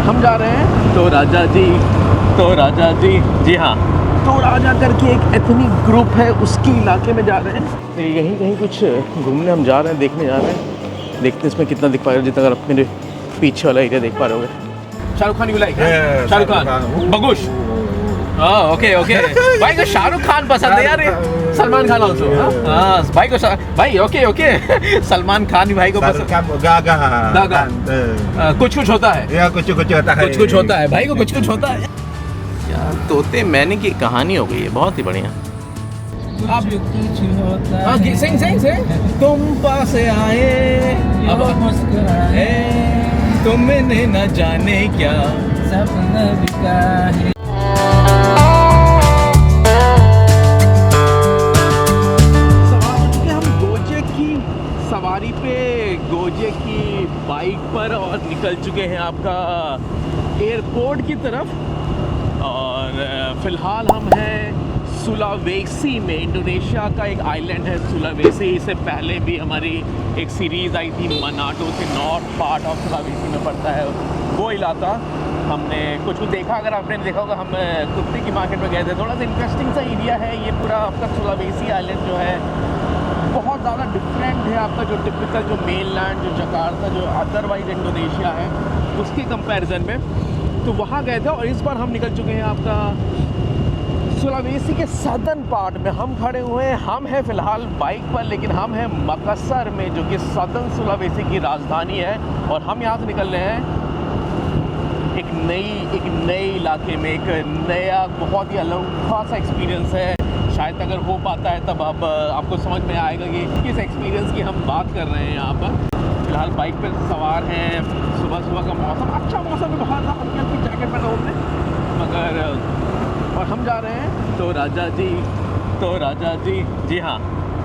हम जा रहे हैं तो राजा जी जी हाँ, तो राजा करके एक एथनिक ग्रुप है, उसके इलाके में जा रहे हैं। तो यहीं कहीं कुछ घूमने हम जा रहे हैं, देखने जा रहे हैं। देखते हैं इसमें कितना दिख पा रहे हो, जितना अगर आप मेरे पीछे वाला एरिया देख पा रहे होगे। शाहरुख खान, यू लाइक शाहरुख खान, बगुश। ओके ओके भाई को शाहरुख खान पसंद है यार, सलमान खान ऑल्सो। भाई को भाई ओके ओके सलमान खान भी भाई को पसंद। गागा कुछ होता है, कुछ होता है भाई को कुछ होता है यार। तोते मैंने की कहानी हो गई है, बहुत ही बढ़िया। आप कुछ होता है, सिंग तुम पास आए अब मुस्कुराए, तुमने न जाने क्या सपना बिका है। सवारी पे गोजे की बाइक पर और निकल चुके हैं आपका एयरपोर्ट की तरफ। और फ़िलहाल हम हैं सुलावेसी में। इंडोनेशिया का एक आइलैंड है सुलावेसी। इससे पहले भी हमारी एक सीरीज़ आई थी मनाटो से, नॉर्थ पार्ट ऑफ सुलावेसी में पड़ता है वो इलाका। हमने कुछ देखा, अगर आपने देखा होगा, हम कुत्ते की मार्केट में गए थे। थोड़ा सा इंटरेस्टिंग सा एरिया है ये पूरा आपका सुलावेसी आइलैंड जो है, बहुत ज़्यादा डिफरेंट है आपका जो टिपिकल जो मेनलैंड, जो जकार्ता, जो अदरवाइज इंडोनेशिया है उसके कंपैरिजन में। तो वहाँ गए थे और इस बार हम निकल चुके हैं आपका सुलावेसी के सदर्न पार्ट में। हम खड़े हुए हैं, हम हैं फ़िलहाल बाइक पर, लेकिन हम हैं मकसर में जो कि सदर्न सुलावेसी की राजधानी है। और हम यहाँ से निकल रहे हैं एक नए इलाके में, एक नया बहुत ही अनोखा सा एक्सपीरियंस है। शायद अगर हो पाता है तब आपको समझ में आएगा कि किस एक्सपीरियंस की हम बात कर रहे हैं यहाँ पर। फिलहाल बाइक पर सवार हैं, सुबह का मौसम अच्छा मौसम है, बहुत हल्की हल्की जैकेट पहना हमने, मगर और हम जा रहे हैं तो राजा जी जी हाँ,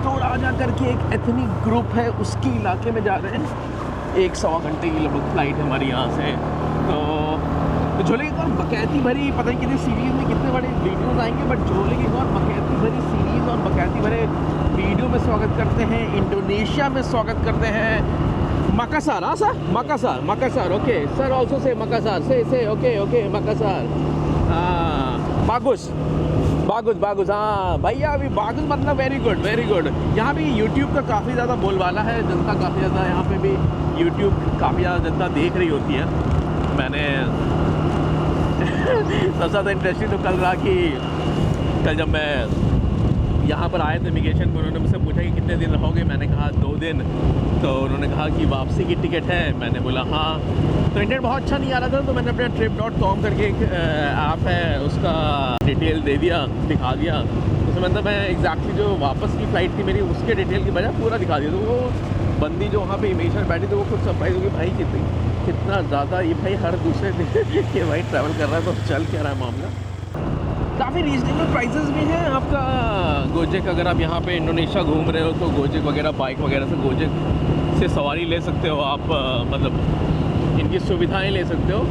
तो राजा करके एक एथनिक ग्रुप है, उसके इलाके में जा रहे हैं। 1-1.25 घंटे की लगभग फ्लाइट है हमारी यहाँ से। तो झोले की और बकैती भरी, पता नहीं कितनी सीरीज़ में कितने बड़े वीडियोस आएंगे, बट झोले की और बकैती भरी सीरीज़ और बकैती भरे वीडियो में स्वागत करते हैं। इंडोनेशिया में स्वागत करते हैं। मकासार, हाँ sir, Makassar okay sir, also say Makassar से ओके मकासार। हाँ बागुस, हाँ भैया, अभी बागुस मतलब वेरी गुड। यहाँ भी यूट्यूब का काफ़ी ज़्यादा बोलबाला है, जनता काफ़ी ज़्यादा यहाँ पे भी यूट्यूब काफ़ी ज़्यादा जनता देख रही होती है। मैंने सबसे ज़्यादा इंटरेस्टिंग तो कल रहा कि कल जब मैं यहाँ पर आया था इमिग्रेशन में, उन्होंने मुझसे पूछा कि कितने दिन रहोगे। मैंने कहा 2 दिन। तो उन्होंने कहा कि वापसी की टिकट है। मैंने बोला हाँ। तो इंटरनेट बहुत अच्छा नहीं आ रहा था, तो मैंने अपने trip.com करके एक ऐप है, उसका डिटेल दे दिया, दिखा दिया। उसमें मतलब मैं एग्जैक्टली जो वापस की फ़्लाइट थी मेरी, उसके डिटेल की बजाय पूरा दिखा दिया। तो वो बंदी जो वहाँ पे इमिग्रेशन बैठी थी, वो खुद सरप्राइज होगी, भाई कितना ज़्यादा ये भाई हर दूसरे दिन ये भाई ट्रैवल कर रहा है, तो चल क्या रहा है मामला। काफ़ी रीजनेबल प्राइसेस भी हैं आपका गोजेक। अगर आप यहाँ पे इंडोनेशिया घूम रहे हो तो गोजेक वगैरह, बाइक वगैरह से गोजेक से सवारी ले सकते हो आप। मतलब इनकी सुविधाएं ले सकते हो।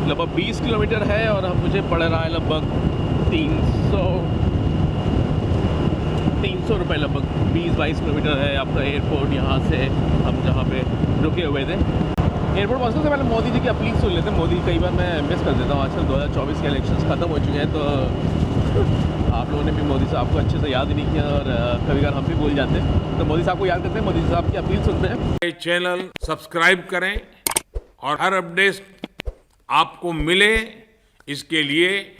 लगभग 20 किलोमीटर है और अब मुझे पड़ रहा है लगभग 300 रुपये, लगभग 20-22 किलोमीटर है आपका एयरपोर्ट यहाँ से हम जहाँ पे रुके हुए थे। एयरपोर्ट पहुँचने से पहले मोदी जी की अपील सुन लेते हैं। मोदी कई बार मैं मिस कर देता हूँ, आजकल 2024 के इलेक्शंस ख़त्म हो चुके हैं, तो आप लोगों ने भी मोदी साहब को अच्छे से याद ही नहीं किया और कभी बार हम भी भूल जाते हैं। तो मोदी साहब को याद करते हैं, मोदी साहब की अपील सुनते हैं। चैनल सब्सक्राइब करें और हर अपडेट आपको मिले, इसके लिए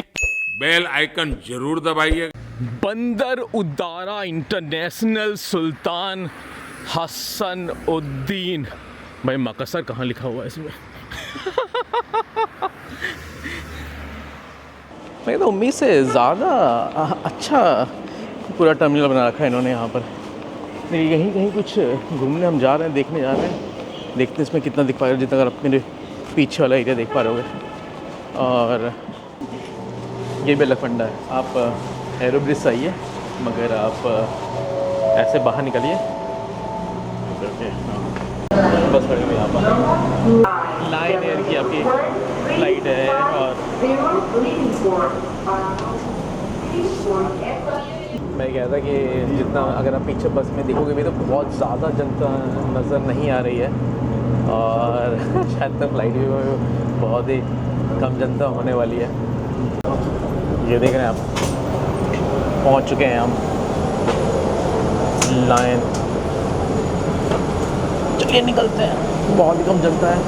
बेल आइकन जरूर दबाइए। बंदर उद्दारा इंटरनेशनल सुल्तान हसन उद्दीन। भाई मकसर कहाँ लिखा हुआ है इसमें? मैं तो उम्मीद से ज़्यादा अच्छा पूरा टर्मिनल बना रखा है इन्होंने यहाँ पर। यहीं कहीं कुछ घूमने हम जा रहे हैं, देखने जा रहे हैं। देखते हैं इसमें कितना दिख पा रहे हो, जितना अगर आप मेरे पीछे वाला एरिया देख पा रहे होगे। और ये भी लफंडा है, आप एरो ब्रिज से आइए, मगर आप ऐसे बाहर निकलिए। बस खड़ी हुई यहाँ पर लाइन एयर की आपकी फ्लाइट है। और मैं कह था कि जितना अगर आप पीछे बस में देखोगे भी तो बहुत ज़्यादा जनता नज़र नहीं आ रही है। और शायद तक फ्लाइट भी बहुत ही कम जनता होने वाली है। ये देख रहे हैं आप, पहुंच चुके हैं हम लाइन। चलिए निकलते हैं, बहुत ही कम जनता है।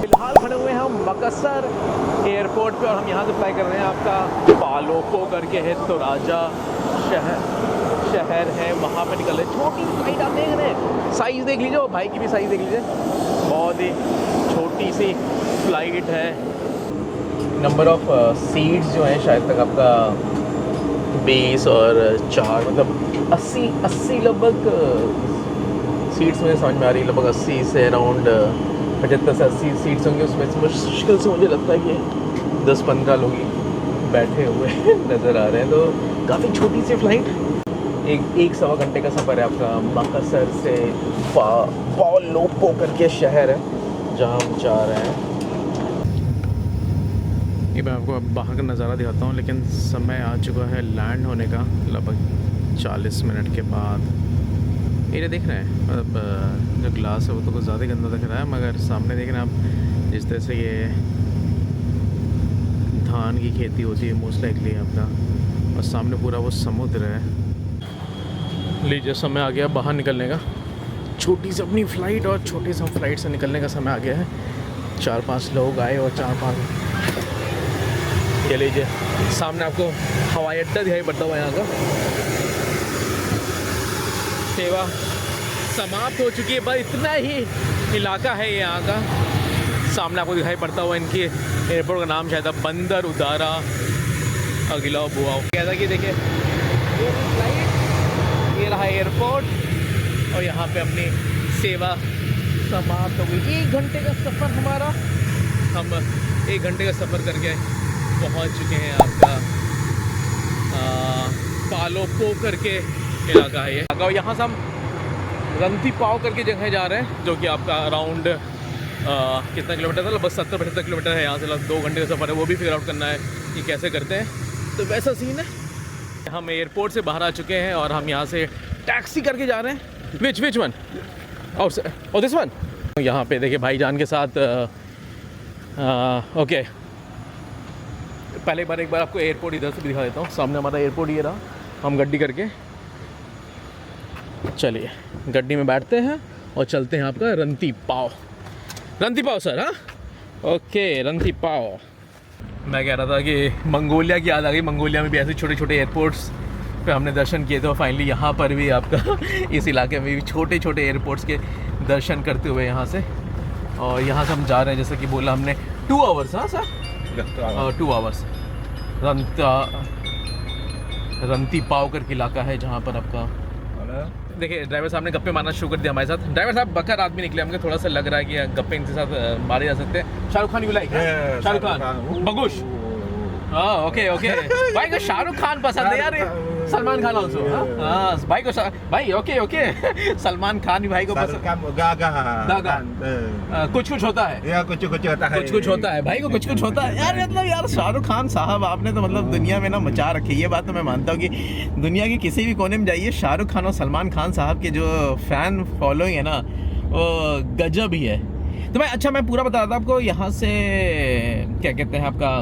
फिलहाल खड़े हुए हैं हम मकसर एयरपोर्ट पे और हम यहाँ से फ्लाई कर रहे हैं आपका पालोको करके है, तो राजा शहर है, वहाँ पे निकल रहे। छोटी फ्लाइट आप देख रहे हैं, साइज़ देख लीजिए, भाई की भी साइज़ देख लीजिए, बहुत ही छोटी सी फ्लाइट है। नंबर ऑफ सीट्स जो हैं शायद तक आपका 20 और 4 मतलब 80 लगभग सीट्स मुझे समझ में आ रही है। लगभग 80 से अराउंड 75 से 80 सीट्स होंगे उसमें। मुश्किल से मुझे लगता है कि 10-15 लोग ही बैठे हुए नज़र आ रहे हैं। तो काफ़ी छोटी सी फ्लाइट, एक सवा घंटे का सफ़र है आपका मकसर से पालोको करके शहर है जहाँ हम जा रहे हैं। ये मैं आपको अब बाहर का नज़ारा दिखाता हूँ, लेकिन समय आ चुका है लैंड होने का लगभग 40 मिनट के बाद। ये देख रहे हैं, मतलब जो ग्लास है वो तो कुछ ज़्यादा गंदा दिख रहा है, मगर सामने देख रहे हैं आप जिस तरह से ये धान की खेती होती है मोस्ट लाइकली आपका, और सामने पूरा वो समुद्र है। लीजिए समय आ गया बाहर निकलने का। छोटी सी अपनी फ़्लाइट और छोटी सी फ्लाइट से निकलने का समय आ गया है। 4-5 लोग आए और 4-5 ये लीजिए सामने आपको हवाई अड्डा दिखाई पड़ता हुआ यहाँ का। सेवा समाप्त हो चुकी है, बस इतना ही इलाका है यहाँ का। सामने आपको दिखाई पड़ता हुआ इनकी एयरपोर्ट का नाम शायद बंदर उदारा अगिला बुआ। कैसा कि देखिए ये रहा एयरपोर्ट और यहाँ पे अपनी सेवा समाप्त हो गई। 1 घंटे का सफ़र हमारा, हम 1 घंटे का सफ़र करके पहुँच चुके हैं आपका पालोको करके इलाका है ये। यहाँ से हम रंती पाव करके जगह जा रहे हैं, जो कि आपका अराउंड कितना किलोमीटर था, लगभग 70-75 किलोमीटर है यहाँ से। लगभग 2 घंटे का सफ़र है, वो भी फिगर आउट करना है कि कैसे करते हैं। तो वैसा सीन है। हम एयरपोर्ट से बाहर आ चुके हैं और हम यहाँ से टैक्सी करके जा रहे हैं। विच वन और दिस वन। यहाँ पे देखिए भाईजान के साथ ओके। पहले एक बार आपको एयरपोर्ट इधर से भी दिखा देता हूँ। सामने हमारा एयरपोर्ट ये रहा। हम गड्डी करके चलिए गड्डी में बैठते हैं और चलते हैं आपका रंती पाव सर। हाँ ओके, रंती पाव। मैं कह रहा था कि मंगोलिया की याद आ गई। मंगोलिया में भी ऐसे छोटे छोटे एयरपोर्ट्स पे हमने दर्शन किए थे और फाइनली यहाँ पर भी आपका इस इलाके में भी छोटे छोटे एयरपोर्ट्स के दर्शन करते हुए यहाँ से। और यहाँ से हम जा रहे हैं, जैसे कि बोला हमने 2 आवर्स। हाँ सर 2 आवर्स रंती पाव करके इलाका है जहाँ पर आपका। देखिए ड्राइवर साहब ने गप्पे मारना शुरू कर दिया हमारे साथ। ड्राइवर साहब बकर आदमी निकले, हमको थोड़ा सा लग रहा है कि गप्पे इनके साथ मारे जा सकते हैं। Shahrukh Khan you like? शाहरुख खान बगुश। हाँ ओके भाई को शाहरुख खान पसंद है यार। सलमान खान ऑल्सो। हाँ भाई को भाई ओके सलमान खान भी भाई को पसंद। कुछ होता है, कुछ होता है भाई को, कुछ होता है यार। मतलब यार शाहरुख खान साहब आपने तो मतलब दुनिया में ना मचा रखी है। ये बात तो मैं मानता हूँ कि दुनिया के किसी भी कोने में जाइए, शाहरुख खान और सलमान खान साहब के जो फ़ैन फॉलोइंग है ना वो गजब ही है। तो मैं पूरा बता रहा था आपको। यहाँ से क्या कहते हैं आपका,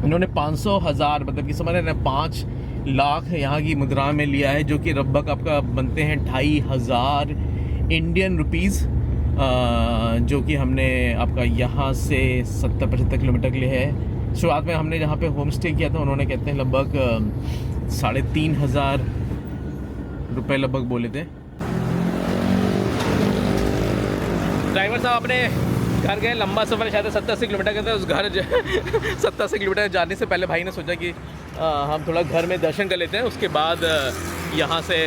इन्होंने 500,000 मतलब कि समझ रहे हैं 5 लाख यहाँ की मुद्रा में लिया है, जो कि लगभग आपका बनते हैं 2,500 इंडियन रुपीज़, जो कि हमने आपका यहाँ से 70-75 किलोमीटर के लिए है। शुरुआत में हमने जहाँ पे होम स्टे किया था उन्होंने कहते हैं लगभग 3,500 रुपये लगभग बोले थे। ड्राइवर साहब अपने घर गए, लंबा सफ़र शायद 70-80 किलोमीटर का था। उस घर 70-80 किलोमीटर जाने से पहले भाई ने सोचा कि हम थोड़ा घर में दर्शन कर लेते हैं, उसके बाद यहाँ से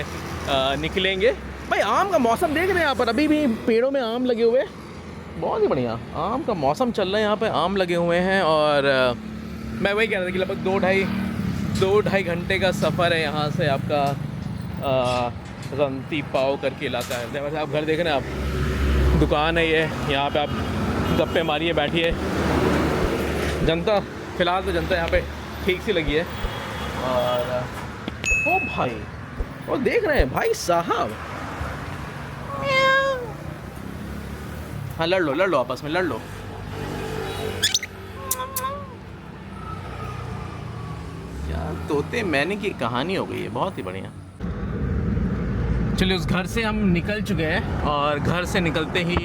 निकलेंगे। भाई आम का मौसम देख रहे हैं यहाँ पर, अभी भी पेड़ों में आम लगे हुए, बहुत ही बढ़िया आम का मौसम चल रहा है यहाँ पे, आम लगे हुए हैं। और मैं वही कह रहा था कि लगभग 2-2.5 घंटे का सफ़र है यहाँ से आपका रंती पाव करके इलाका है। वैसे आप घर देख रहे हैं, आप दुकान है ये, यहाँ पे आप गप्पे मारिए बैठिए। जनता फ़िलहाल तो जनता यहाँ पे ठीक सी लगी है। और ओ भाई वो देख रहे हैं भाई साहब, हाँ लड़ लो आपस में लड़ लो। तोते मैंने की कहानी हो गई है, बहुत ही बढ़िया। चलिए उस घर से हम निकल चुके हैं और घर से निकलते ही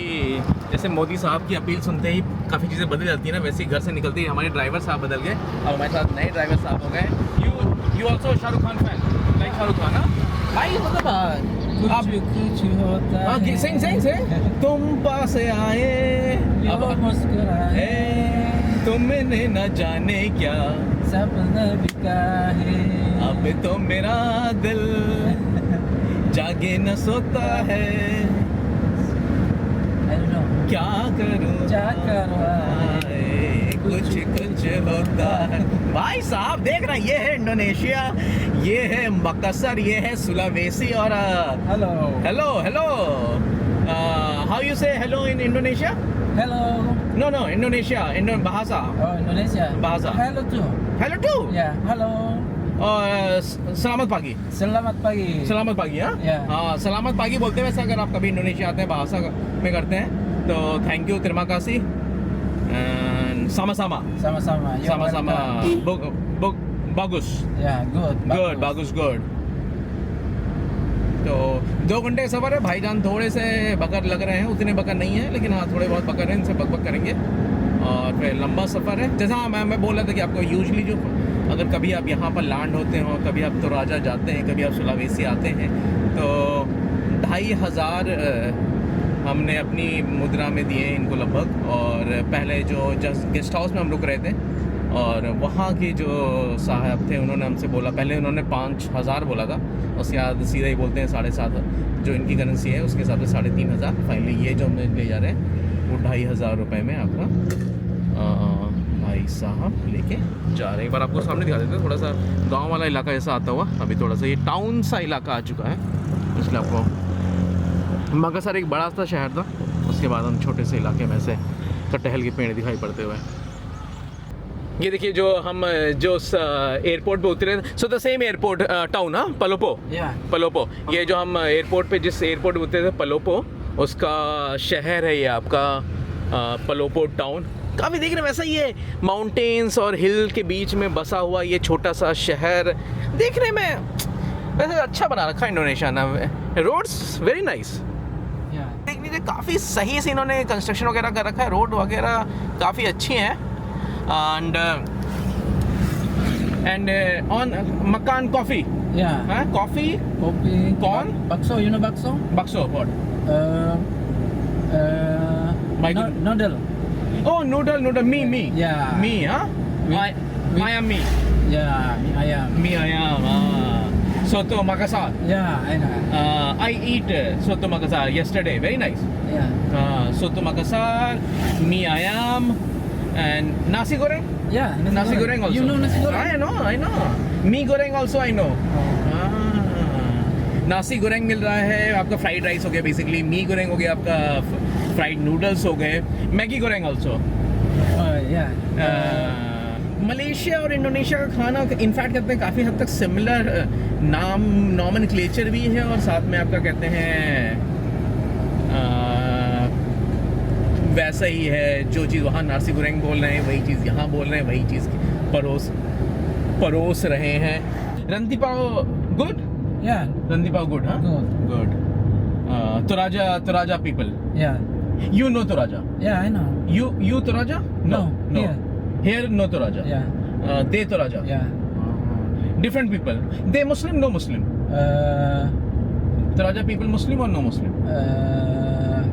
जैसे मोदी साहब की अपील सुनते ही काफ़ी चीज़ें बदल जाती है ना, वैसे ही घर से निकलते ही हमारे ड्राइवर साहब बदल गए और हमारे साथ नए ड्राइवर साहब हो गए। You also Shahrukh Khan fan, like Shahrukh Khan? भाई मतलब आप कुछ होता है। सही तुम पास आए अब मुस्कुराए, तुमने न जाने क्या सपना बिका है। अब तो मेरा दिल जागे न सोता है, I don't know. क्या करूं क्या करवाए, कुछ कुछ होता है। भाई साहब देख रहे हैं, ये है इंडोनेशिया, ये है मकसर, ये है सुलावेसी और Hello. Hello hello how you say hello in Indonesia? Hello. No Indonesia bahasa Oh, Indonesia. Bahasa. Hello too. Hello too Yeah, hello. और सलामत पागी। Selamat pagi. सलामत पागी, हाँ Yeah. हाँ सलामत पागी बोलते हैं वैसे अगर आप कभी इंडोनेशिया आते हैं bahasa में करते हैं तो thank you, terima kasih, sama-sama Sama-sama. You're sama-sama, welcome. bagus Yeah, good. Good bagus good. तो 2 घंटे का सफ़र है, भाईजान थोड़े से बकर लग रहे हैं, उतने बकर नहीं है लेकिन हाँ थोड़े बहुत बकर हैं, इनसे बक करेंगे और फिर लंबा सफ़र है। जैसा मैं बोल रहा था कि आपको यूजली जो अगर कभी आप यहाँ पर लैंड होते हो, कभी आप तोराजा जाते हैं, कभी आप सुलावेसी आते हैं तो 2500 हमने अपनी मुद्रा में दिए इनको लगभग। और पहले जो गेस्ट हाउस में हम रुक रहे थे और वहाँ के जो साहब थे उन्होंने हमसे बोला, पहले उन्होंने 5000 बोला था, उसके बाद सीधा ही बोलते हैं 7,500 जो इनकी करेंसी है उसके हिसाब से 3,500। फाइनली ये जो हम ले जा रहे हैं वो 2,500 रुपये में आपका भाई साहब लेके जा रहे हैं। एक बार आपको सामने दिखा देते हैं, थोड़ा सा गांव वाला इलाका जैसा आता हुआ, अभी थोड़ा सा ये टाउन सा इलाका आ चुका है, इसलिए आपको मकसर एक बड़ा सा शहर था, उसके बाद हम छोटे से इलाके में से कटहल के पेड़ दिखाई पड़ते हुए। ये देखिए जो हम जो एयरपोर्ट पे उतरे, so the same airport town, हाँ पलोपो। Yeah. पलोपो, ये जो हम एयरपोर्ट पे जिस एयरपोर्ट पे उतरे थे पलोपो, उसका शहर है ये आपका पलोपो टाउन। काफ़ी देख रहे हैं वैसा ही है, माउंटेन्स और हिल के बीच में बसा हुआ ये छोटा सा शहर देखने में वैसे अच्छा बना रखा है इंडोनेशिया ना। Roads very nice, Yeah. देख लीजिए काफ़ी सही से इन्होंने कंस्ट्रक्शन वगैरह कर रखा है, रोड वगैरह काफ़ी अच्छी हैं। एंड ऑन मकान कॉफ़ी, Yeah. हाँ coffee Kopi. Corn? Bakso, you know bakso? बक्सो what My Noodle. Oh noodle मी Yeah. मी, हाँ We- आई एम मी Yeah, mie ayam. मी आई एम सोतो Makassar. Yeah, enak. I eat soto Makassar yesterday, very nice. Yeah. Soto Makassar, mie ayam, and nasi goreng. Yeah, Nasi goreng also. You know nasi goreng? I know. Mee goreng also I know. Oh. नासी गोरेंग मिल रहा है आपका, fried rice हो गया basically, मी गोरेंग हो गया आपका, fried noodles हो गए, मैगी गोरेंग ऑल्सो। Oh, yeah. मलेशिया और इंडोनेशिया का खाना इनफैक्ट कहते हैं काफ़ी हद तक सिमिलर नॉमेनक्लेचर भी है और साथ में आपका कहते हैं वैसा ही है, जो चीज़ वहाँ नासी गोरेंग बोल रहे हैं वही चीज़ यहाँ बोल रहे हैं, वही चीज़ परोस रहे हैं। रंती पाव गुड, Yeah. रंती पाव गुड, हाँ Good. Good. Toraja people, Yeah. you know Toraja? Yeah, I know. You Toraja? No, here. Here no Toraja. Yeah. They Toraja. Yeah. Different people. They Muslim, no Muslim. Toraja people Muslim or no Muslim?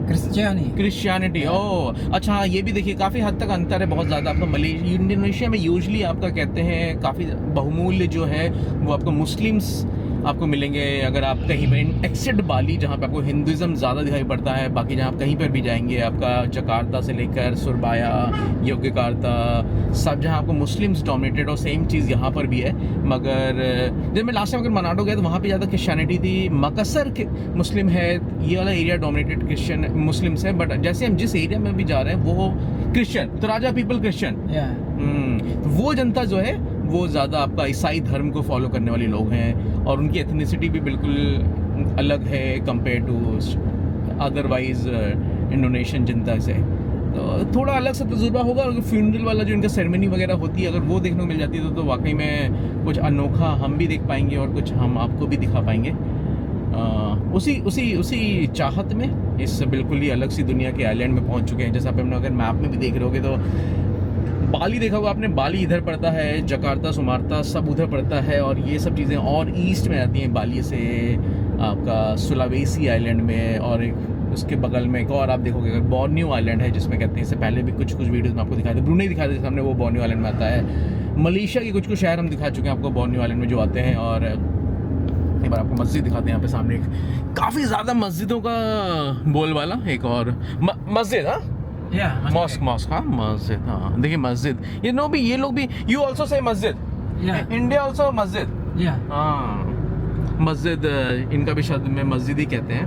Christianity. Oh, अच्छा हाँ ये भी देखिए काफ़ी हद तक अंतर है, बहुत ज़्यादा। आपका इंडोनेशिया में यूजली आपका कहते हैं काफ़ी बहुमूल्य जो है वो आपको मुस्लिम्स आपको मिलेंगे। अगर आप कहीं पर एक्सेप्ट बाली जहाँ पे आपको हिंदुज़म ज़्यादा दिखाई पड़ता है, बाकी जहाँ आप कहीं पर भी जाएंगे आपका जकार्ता से लेकर सुरबाया, योग्यकार्ता, सब जहाँ आपको मुस्लिम्स डोमिनेटेड, और सेम चीज़ यहाँ पर भी है। मगर जब मैं लास्ट टाइम अगर मनाडो गया तो वहाँ पे ज़्यादा क्रिश्चियनिटी थी। मकसर के मुस्लिम है, ये वाला एरिया डोमिनेटेड क्रिश्चियन मुस्लिम्स है, बट जैसे हम जिस एरिया में भी जा रहे हैं वो क्रिश्चियन, तो राजा पीपल क्रिश्चियन। वो जनता जो है वो ज़्यादा आपका ईसाई धर्म को फॉलो करने वाले लोग हैं और उनकी एथनिसिटी भी बिल्कुल अलग है कंपेयर टू अदरवाइज इंडोनेशियन जनता से। तो थोड़ा अलग सा तजुर्बा होगा। और फ्यूनरल वाला जो इनका सेरेमनी वगैरह होती है, अगर वो देखने को मिल जाती है तो वाकई में कुछ अनोखा हम भी देख पाएंगे और कुछ हम आपको भी दिखा पाएंगे। उसी चाहत में इस बिल्कुल ही अलग सी दुनिया के आइलैंड में पहुंच चुके हैं। जैसा आप अपने अगर मैप में भी देख रहे होगे तो बाली देखा होगा आपने, बाली इधर पड़ता है, जकार्ता, सुमार्ता सब उधर पड़ता है, और ये सब चीज़ें और ईस्ट में आती हैं बाली से आपका सुलावेसी आइलैंड में, और एक उसके बगल में एक और आप देखोगे अगर बोर्नियो आइलैंड है, जिसमें कहते हैं इससे पहले भी कुछ वीडियोस में आपको दिखाए थे, ब्रूनेई दिखाए थे सामने, वो बोर्नियो आइलैंड में आता है। मलेशिया के कुछ शहर हम दिखा चुके हैं आपको बोर्नियो आइलैंड में जो आते हैं। और एक बार आपको मस्जिद दिखाते हैं यहाँ पे सामने, काफ़ी ज़्यादा मस्जिदों का बोलबाला। एक और मस्जिद, हाँ Yeah. मॉस्क, हाँ मस्जिद, हाँ देखिए मस्जिद, ये लोग भी यू ऑल्सो से मस्जिद, Yeah. इंडिया ऑल्सो मस्जिद, Yeah. हाँ मस्जिद इनका भी शब्द में मस्जिद ही कहते हैं।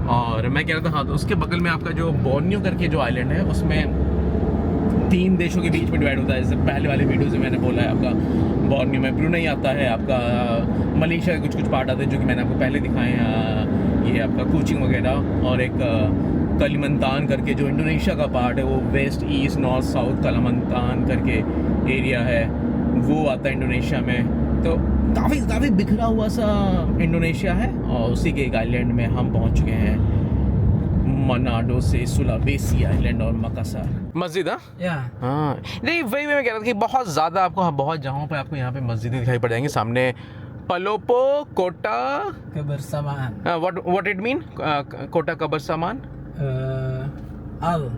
और मैं कह रहा था हाँ, तो उसके बगल में आपका जो बोर्नियो करके जो आइलैंड है, उसमें 3 देशों के बीच में डिवाइड होता है। जैसे पहले वाले वीडियो से मैंने बोला है, आपका बोर्नियो में ब्रूनेई आता है, आपका मलेशिया के कुछ पार्ट आते हैं जो कि मैंने आपको पहले दिखाए हैं, ये आपका कुचिंग वगैरह, और एक कलिमंतान करके जो इंडोनेशिया का पार्ट है, वो वेस्ट, ईस्ट, नॉर्थ, साउथ कलिमंतान करके एरिया है, वो आता है इंडोनेशिया में। तो काफ़ी बिखरा हुआ सा इंडोनेशिया है, और उसी के एक आइलैंड में हम पहुंच चुके हैं, मनाडो से सुलावेसी आइलैंड और मकासार। मस्जिद, Yeah. हाँ नहीं वही मैं कह रहा था कि बहुत ज़्यादा आपको बहुत जगहों पे आपको यहाँ पे मस्जिदें दिखाई पड़ जाएंगी। सामने पलोपो कोटा, Kebersamaan. व्हाट इट मीन कोटा कबरसामान, All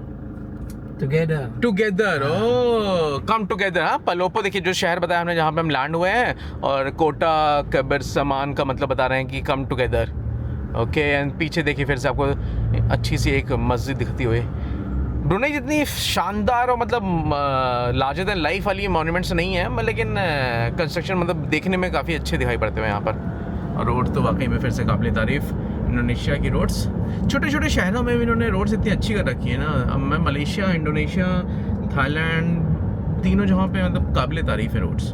together. Together, oh come together. हाँ पलोपो देखिए जो शहर बताया हमने जहाँ पे हम लैंड हुए हैं, और कोटा कबरसामान का मतलब बता रहे हैं कि कम टुगेदर। ओके, एंड पीछे देखिए फिर से आपको अच्छी सी एक मस्जिद दिखती हुई। ब्रूनेई जितनी शानदार और मतलब लार्जर देन लाइफ वाली मॉन्यूमेंट्स नहीं है, लेकिन कंस्ट्रक्शन मतलब देखने में काफ़ी अच्छे दिखाई पड़ते हैं यहाँ पर। और रोड तो वाकई में फिर से काबिल तारीफ़, इंडोनेशिया की रोड्स, छोटे छोटे शहरों में भी इन्होंने रोड्स इतनी अच्छी कर रखी है ना। अब मैं मलेशिया, इंडोनेशिया, थाईलैंड, तीनों जगहों पे मतलब काबिल तारीफ़ है रोड्स।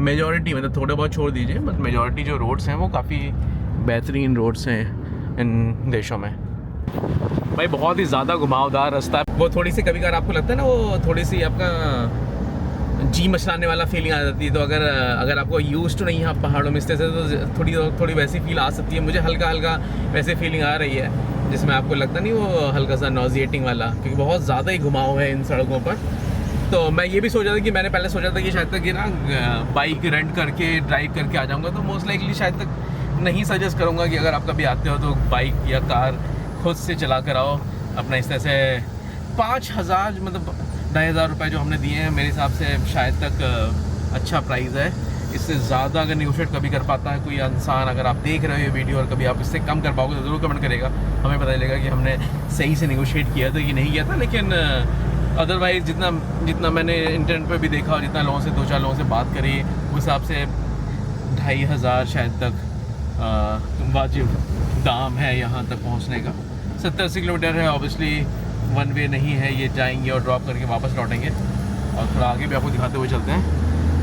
मेजॉरिटी मतलब थोड़े बहुत छोड़ दीजिए, बट मेजॉरिटी जो रोड्स हैं वो काफ़ी बेहतरीन रोड्स हैं इन देशों में। भाई बहुत ही ज़्यादा घुमावदार रास्ता है, वो थोड़ी सी कभी कभार आपको लगता है ना, वो थोड़ी सी आपका जी मचलाने वाला फीलिंग आ जाती है। तो अगर आपको यूज़ टू नहीं है आप पहाड़ों में इस तरह से, तो थोड़ी वैसी फील आ सकती है। मुझे हल्का वैसे फीलिंग आ रही है, जिसमें आपको लगता नहीं वो हल्का सा नॉजिएटिंग वाला, क्योंकि बहुत ज़्यादा ही घुमाव है इन सड़कों पर। तो मैं ये भी सोचा था कि मैंने पहले सोचा था कि शायद तक कि ना बाइक रेंट करके ड्राइव करके आ जाऊँगा, तो मोस्ट लाइकली शायद तक नहीं सजेस्ट करूँगा कि अगर आप कभी आते हो तो बाइक या कार खुद से चला कर आओ अपना। इस तरह से 5,000 मतलब 2,500 रुपये जो हमने दिए हैं, मेरे हिसाब से शायद तक अच्छा प्राइस है। इससे ज़्यादा अगर निगोशिएट कभी कर पाता है कोई इंसान, अगर आप देख रहे हो ये वीडियो और कभी आप इससे कम कर पाओगे तो ज़रूर कमेंट करेगा, हमें पता चलेगा कि हमने सही से निगोशिएट किया था कि नहीं किया था। लेकिन अदरवाइज़ जितना मैंने इंटरनेट पे भी देखा और जितना लोगों से 2-4 लोगों से बात करी, उस हिसाब से 2,500 शायद तक वाजिब दाम है यहाँ तक पहुँचने का। 70-80 किलोमीटर है, ऑब्वियसली वन वे नहीं है, ये जाएंगे और ड्रॉप करके वापस लौटेंगे। और थोड़ा आगे भी आपको दिखाते हुए चलते हैं।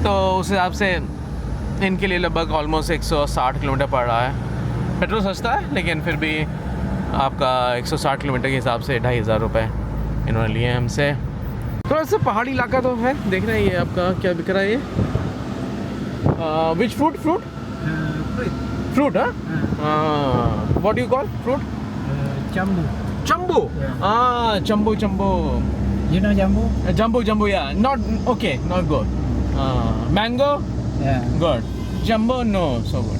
तो उस हिसाब से इनके लिए लगभग ऑलमोस्ट 160 किलोमीटर पड़ रहा है। पेट्रोल सस्ता है, लेकिन फिर भी आपका 160 किलोमीटर के हिसाब से 2,500 रुपये इन्होंने लिए हमसे। थोड़ा सा पहाड़ी इलाका तो है, देख रहे हैं ये आपका क्या बिक रहा है ये विच फ्रूट हाँ, what do you call fruit? Jambu. Jambu. Yeah. Jambu. You know jambu? Jambu, yeah. Not okay, not good. Mango, Yeah. good. Jumbo, no, so good.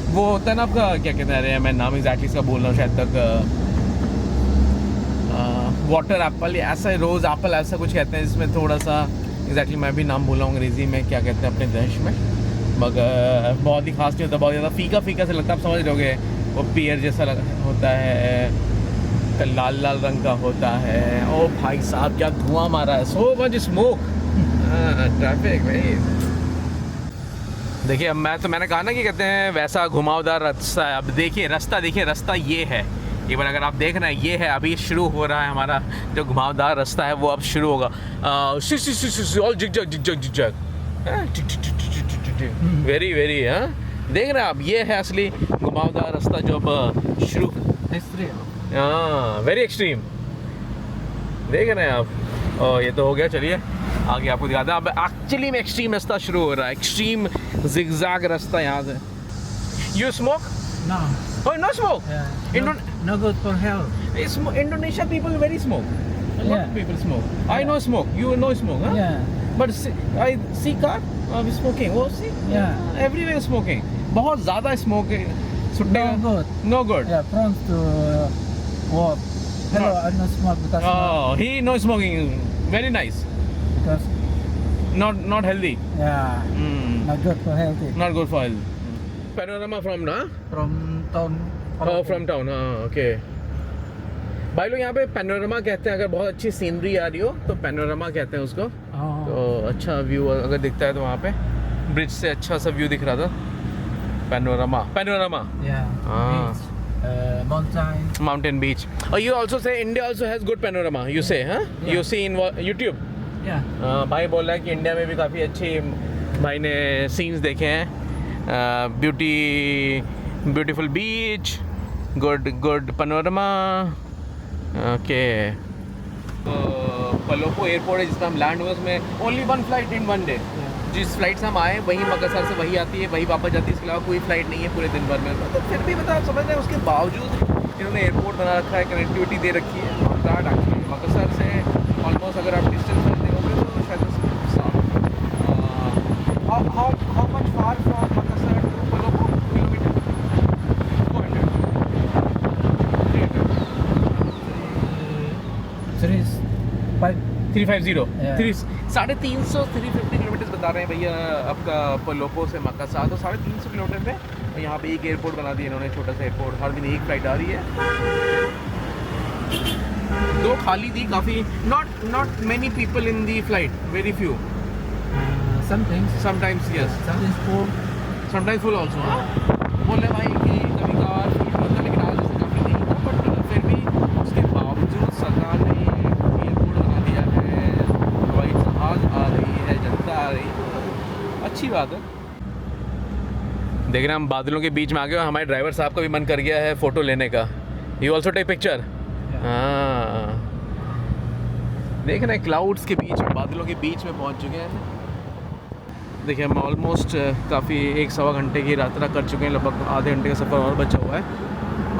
वो होता है ना आपका, क्या कहते हैं, मैं नाम एग्जैक्टली इसका बोल रहा हूँ शायद तक, वाटर एप्पल या ऐसा, रोज़ एप्पल ऐसा कुछ कहते हैं, इसमें थोड़ा सा एग्जैक्टली मैं भी नाम बोला हूँ अंग्रेज़ी में क्या कहते हैं अपने देश में, मगर बहुत ही खास नहीं होता, बहुत ज़्यादा फीका से लगता है, आप समझ रहोगे। वो पियर जैसा होता है, लाल रंग का होता है। ओ भाई साहब क्या धुआं मारा है, सो मच स्मोक, ट्रैफिक भाई। देखिए अब मैंने कहा ना कि कहते हैं वैसा घुमावदार रास्ता है। अब देखिए रास्ता ये है, एक बार अगर आप देख रहे हैं ये है, अभी शुरू हो रहा है हमारा जो घुमावदार रास्ता है, वो अब शुरू होगा। ऑल जिग वेरी हाँ, देख रहे हैं आप, ये है असली घुमावदार रास्ता जो अब शुरू, हाँ वेरी एक्सट्रीम। देख रहे हैं आप। और ये तो हो गया, चलिए आगे आपको दिखाते हैं। अब एक्चुअली में एक्सट्रीम रास्ता शुरू हो रहा है, एक्सट्रीम जिगजैग रास्ता यहाँ से। You smoke? No. Oh, no smoke. Yeah. No good for health. Indonesia people very smoke. A lot of people smoke. I know smoke. You know smoke, huh? Yeah. But I see car smoking. Oh, see? Yeah. Everywhere smoking. बहुत ज़्यादा smoke है। No good. No good. Yeah, prone to what? Hello, I no smoke because Oh, he no smoking. Very nice. because Not healthy. yeah, not good for health. Not good for health. Panorama from ना? From town. Oh, from town. हाँ, okay. भाई लोग यहाँ पे panorama कहते हैं, अगर बहुत अच्छी सीनरी आ रही हो तो पैनोरमा कहते हैं उसको। Oh. तो अच्छा व्यू अगर दिखता है तो वहाँ पे ब्रिज से अच्छा सा व्यू दिख रहा था। Panorama Yeah. Ah. Beach, mountain. Mountain beach. और you also say India also has good panorama, you say हाँ, you see in YouTube. Yeah. भाई बोल रहा है कि इंडिया में भी काफ़ी अच्छी भाई ने सीन्स देखे हैं। ब्यूटीफुल बीच, गुड पैनोरमा। ओके, पलोपो एयरपोर्ट है जिस पर हम लैंड हुए, उसमें only one flight in one day. जिस फ्लाइट से हम आए वही मकसर से वही आती है, वही वापस जाती है, इसके अलावा कोई फ्लाइट नहीं है पूरे दिन भर में। तो फिर भी मतलब समझ रहे हैं, उसके बावजूद इन्होंने एयरपोर्ट बना रखा है, कनेक्टिविटी दे रखी है। और दैट एक्चुअली मकसर से ऑलमोस्ट अगर आप डिस्टेंस में देखोगे तो शायद how much far from Makassar to Palopo? Kilometer? 400? 350? Yeah. 350 350 kilometre बता रहे हैं भैया आपका पलोपो से मकासार। तो 350 किलोमीटर में, और यहाँ पे एक एयरपोर्ट बना दिया इन्होंने, छोटा सा एयरपोर्ट। हर दिन एक फ्लाइट आ रही है। दो खाली थी काफ़ी, not many people in the flight, very few. Sometimes yes, Sometimes full. Sometimes full also. हाँ, बोले भाई कि कभी कार फुल होता, लेकिन आज ऐसे काफ़ी नहीं था। बट फिर भी उसके बावजूद सरकार ने एयरपोर्ट बना दिया है, हवाई जहाज़ आ रही है, जनता आ रही है, अच्छी बात है। देख रहे हैं हम बादलों के बीच में आ गए, और हमारे ड्राइवर साहब का भी मन कर गया है फ़ोटो लेने का। You also take picture? हाँ, देख रहे हैं क्लाउड्स के बीच में, बादलों के बीच में पहुंच चुके हैं। देखिए हम ऑलमोस्ट काफ़ी 1-1.25 घंटे की यात्रा कर चुके हैं, लगभग आधे घंटे का सफ़र और बचा हुआ है।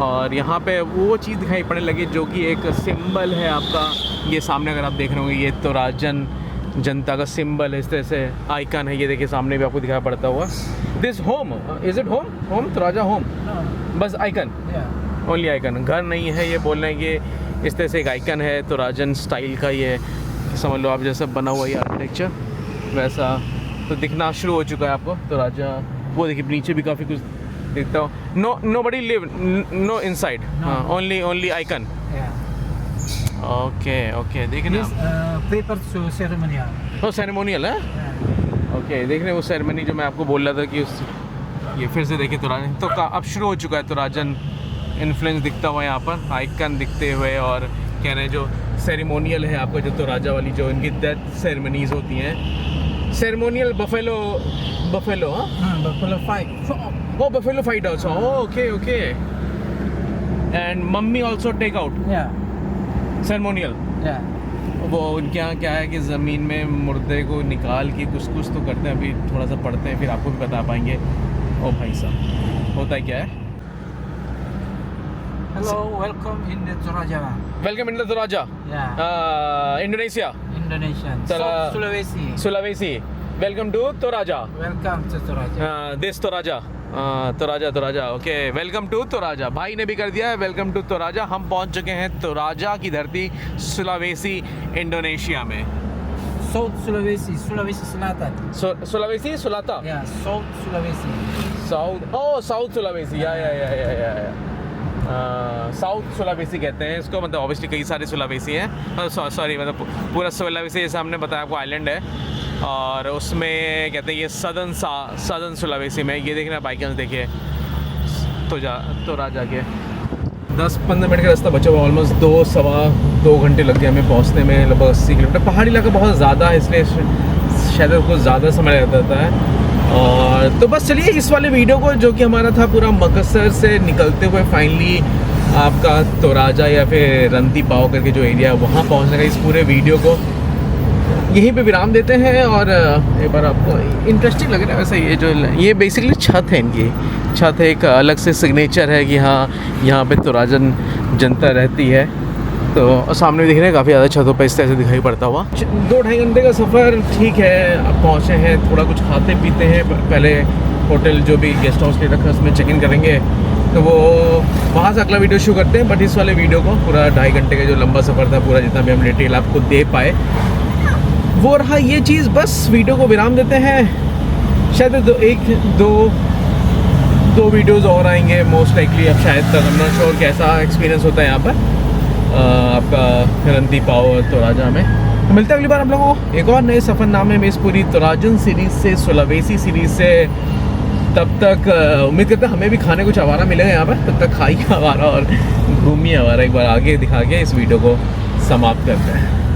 और यहाँ पे वो चीज़ दिखाई पड़ने लगी जो कि एक सिंबल है आपका, ये सामने अगर आप देख रहे होंगे, ये तोराजन जनता का सिंबल है, इस तरह से आइकन है। ये देखिए सामने भी आपको दिखाई पड़ता हुआ। This home, is it home Toraja home? No. बस आइकन, Yeah. ओनली आइकन, घर नहीं है। ये बोल रहे हैं कि इस तरह से एक आइकन है तोराजन स्टाइल का, ये समझ लो आप जैसा बना हुआ ये आर्किटेक्चर वैसा तो दिखना शुरू हो चुका है आपको तोराजा। वो देखिए नीचे भी काफ़ी कुछ दिखता हो। नो बडी लिव, नो इनसाइड, हाँ, ओनली आइकन। Yeah. ओके देखिए ना, This paper to ceremonial. वो सेरेमोनियल है। Yeah. ओके, देख रहे हैं वो सेरेमनी जो मैं आपको बोल रहा था कि उस, ये फिर से देखिए तोराजन तो अब शुरू हो चुका है। तोराजन इन्फ्लुएंस दिखता हुआ यहाँ पर, आइकन दिखते हुए, और कह रहे हैं जो सेरेमोनियल है आपका, जो तोराजा वाली जो इनकी डेथ सेरेमनीज होती हैं, सेरेमोनियल बफेलो हाँ, Buffalo fight. Oh, buffalo fight also. Oh, okay. And mummy also take out Yeah. ceremonial. Yeah. वो उनके यहाँ क्या है कि ज़मीन में मुर्दे को निकाल के कुछ तो करते हैं। अभी थोड़ा सा पढ़ते हैं, फिर आपको भी बता पाएंगे। ओ भाई साहब, होता है क्या है? Hello, welcome in the Toraja. Welcome in the Toraja, Yeah. Indonesia, Indonesian. Tara- Sulawesi. Sulawesi. Welcome to Toraja, Welcome to Toraja. This Toraja, Toraja. Okay, welcome to Toraja. भाई ने भी कर दिया है वेलकम टू तोराजा। हम पहुंच चुके हैं तोराजा की धरती, सुलावेसी, इंडोनेशिया में। South Sulawesi, Sulawesi Selatan. Sulawesi, सुलाता, Yeah, South Sulawesi. South Sulawesi, या साउथ सुलावेसी कहते हैं इसको। मतलब ऑब्वियसली कई सारे सुलावेसी हैं, सॉरी मतलब पूरा सुलावेसी जैसे हमने बताया आपको आइलैंड है, और उसमें कहते हैं ये सदर्न सुलावेसी में। ये देखना बाइकन्स देखिए तोराजा के 10-15 मिनट का रास्ता बचा हुआ, ऑलमोस्ट 2-2.25 घंटे लग गए हमें पहुंचने में, लगभग 80 किलोमीटर। पहाड़ी इलाका बहुत ज़्यादा है, इसलिए शायद कुछ ज़्यादा समय लग जाता है। और तो बस चलिए इस वाले वीडियो को, जो कि हमारा था पूरा मकसर से निकलते हुए फाइनली आपका तोराजा या फिर रंती पाओ करके जो एरिया है वहाँ पहुँचने का इस पूरे वीडियो को यहीं पे विराम देते हैं। और एक बार आपको इंटरेस्टिंग लग रहा है वैसे ये बेसिकली छत है इनकी। छत है, एक अलग से सिग्नेचर है कि हाँ यहाँ पे तोराजन जनता रहती है। तो सामने दिख रहे हैं काफ़ी ज़्यादा छतों पे इस तरह से दिखाई पड़ता हुआ। 2-2.5 घंटे का सफ़र ठीक है। अब पहुँचे हैं, थोड़ा कुछ खाते पीते हैं, पहले होटल जो भी गेस्ट हाउस के रखा है उसमें चेक इन करेंगे, तो वो वहाँ से अगला वीडियो शूट करते हैं। बट इस वाले वीडियो को पूरा 2.5 घंटे का जो लंबा सफ़र था, पूरा जितना भी हम डिटेल आपको दे पाए वो रहा ये चीज़। बस वीडियो को विराम देते हैं। शायद दो वीडियोस और आएंगे मोस्ट लाइकली। अब शायद तक हम नॉट श्योर कैसा एक्सपीरियंस होता है यहाँ पर आपका रंती पाओ और तोराजा में। तो मिलते हैं अगली बार हम लोगों को एक और नए सफ़रनामे में, इस पूरी तोराजन सीरीज़ से, सुलावेसी सीरीज़ से। तब तक उम्मीद करते हैं हमें भी खाने कुछ आवारा मिलेगा यहाँ पर। तब तक खाइए आवारा और घूमिए आवारा। एक बार आगे दिखा के इस वीडियो को समाप्त करते हैं।